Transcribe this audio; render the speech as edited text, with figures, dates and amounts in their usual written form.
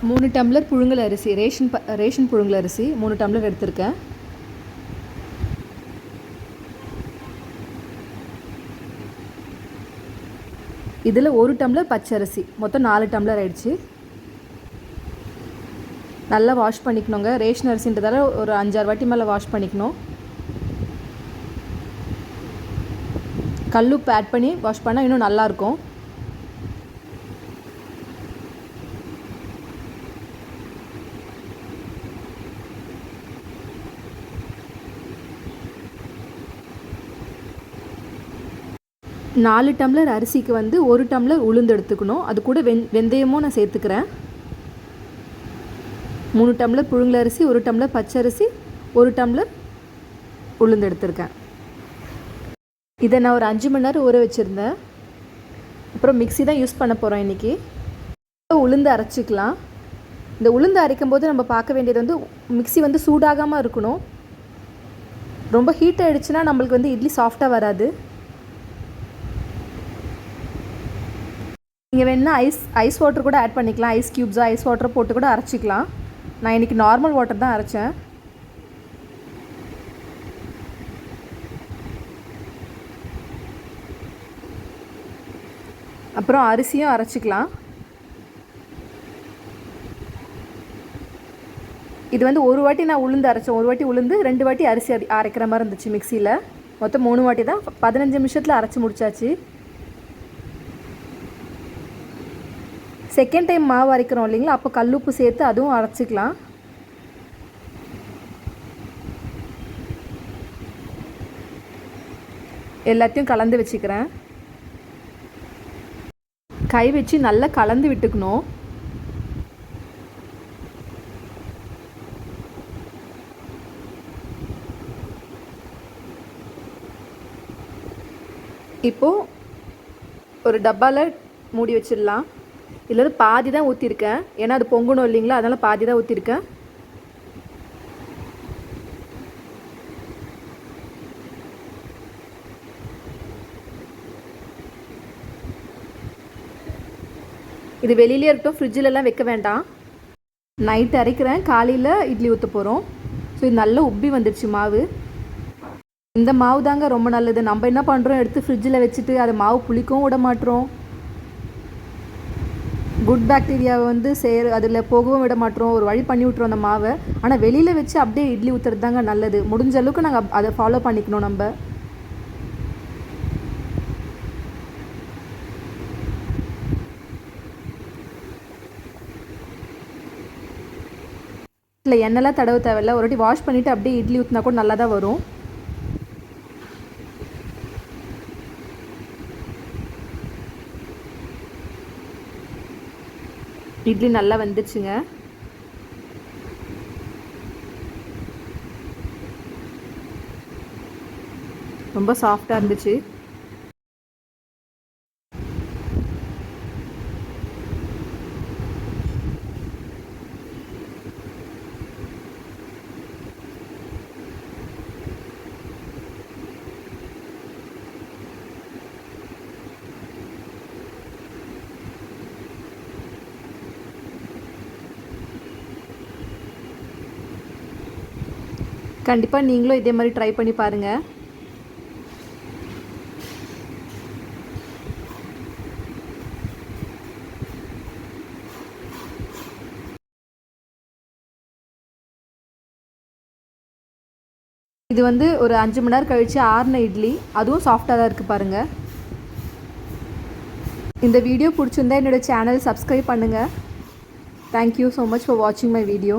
3 tumbler புழுங்கல் அரிசி, ration புழுங்கல் அரிசி 3 டம்ளர் எடுத்திருக்கேன். இதில் 1 டம்ளர் பச்சரிசி, மொத்தம் 4 டம்ளர் ஆயிடுச்சு. நல்லா வாஷ் பண்ணிக்கணுங்க. ரேஷன் அரிசின்றதால ஒரு 5-6 வாட்டி மேலே வாஷ் பண்ணிக்கணும். கல்லுப்பு ஆட் பண்ணி வாஷ் பண்ணால் இன்னும் நல்லாயிருக்கும். நாலு டம்ளர் அரிசிக்கு வந்து 1 டம்ளர் உளுந்து எடுத்துக்கணும். அது கூட வெந்தயமும் நான் சேர்த்துக்கிறேன். 3 டம்ளர் புழுங்கல் அரிசி, 1 டம்ளர் பச்சரிசி, 1 டம்ளர் உளுந்து எடுத்திருக்கேன். இதை நான் ஒரு 5 மணி நேரம் ஊற வச்சுருந்தேன். அப்புறம் மிக்ஸி தான் யூஸ் பண்ண போகிறோம் இன்றைக்கி. உளுந்து அரைச்சிக்கலாம். இந்த உளுந்து அரைக்கும் போது நம்ம பார்க்க வேண்டியது வந்து மிக்ஸி வந்து சூடாகாமல் இருக்கணும். ரொம்ப ஹீட் ஆகிடுச்சுன்னா நம்மளுக்கு வந்து இட்லி சாஃப்டாக வராது. நீங்கள் வேணால் ஐஸ் வாட்டர் கூட ஆட் பண்ணிக்கலாம். ஐஸ் க்யூப்ஸாக ஐஸ் வாட்டர் போட்டு கூட அரைச்சிக்கலாம். நான் இன்றைக்கி நார்மல் வாட்டர் தான் அரைச்சேன். அப்புறம் அரிசியும் அரைச்சிக்கலாம். இது வந்து ஒரு வாட்டி நான் உளுந்து அரைச்சேன். ஒரு வாட்டி உளுந்து 2 வாட்டி அரிசி அரைக்கிற மாதிரி இருந்துச்சு மிக்சியில். மொத்தம் 3 வாட்டி தான் 15 நிமிஷத்தில் அரைச்சி முடிச்சாச்சு. செகண்ட் டைம் மாவு அரைக்கிறோம் இல்லைங்களா, அப்போ கல்லுப்பு சேர்த்து அதுவும் அரைச்சிக்கலாம். எல்லாத்தையும் கலந்து வச்சுக்கிறேன். கை வச்சு நல்லா கலந்து விட்டுக்கணும். இப்போது ஒரு டப்பாவில் மூடி வச்சிடலாம். இதில் பாதி தான் ஊற்றிருக்கேன், ஏன்னா அது பொங்கணும் இல்லைங்களா, அதனால் பாதி தான் ஊற்றிருக்கேன். இது வெளியிலே இருக்கட்டும், ஃப்ரிட்ஜிலலாம் வைக்க வேண்டாம். நைட்டு அரைக்கிறேன், காலையில் இட்லி ஊற்ற போகிறோம். ஸோ இது நல்லா உப்பி வந்துடுச்சு மாவு. இந்த மாவு தாங்க ரொம்ப நல்லது. நம்ம என்ன பண்ணுறோம், எடுத்து ஃப்ரிட்ஜில் வச்சுட்டு அதை மாவு புளிக்கவும் விட மாட்டோம். குட் பாக்டீரியாவை வந்து அதில் போகவும் விட மாட்டோம். ஒரு வழி பண்ணி விட்ருவோம் அந்த மாவை. ஆனால் வெளியில் வச்சு அப்படியே இட்லி ஊற்றுறது தாங்க நல்லது. முடிஞ்ச அளவுக்கு நாங்கள் அதை ஃபாலோ பண்ணிக்கணும். நம்ம இல்லை எண்ணெய்லாம் தடவை தேவையில்ல. ஒரு வாட்டி வாஷ் பண்ணிவிட்டு அப்படியே இட்லி ஊற்றினா கூட நல்லா தான் வரும். இட்லி நல்லா வந்துச்சுங்க. ரொம்ப சாஃப்டாக இருந்துச்சு. கண்டிப்பாக நீங்களும் இதே மாதிரி ட்ரை பண்ணி பாருங்கள். இது வந்து ஒரு 5 மணி நேரம் கழித்து ஆறின இட்லி, அதுவும் சாஃப்டாக தான் இருக்குது பாருங்கள். இந்த வீடியோ பிடிச்சிருந்தா என்னோடய சேனல் சப்ஸ்கிரைப் பண்ணுங்கள். தேங்க்யூ ஸோ மச் ஃபார் வாட்சிங் மை வீடியோ.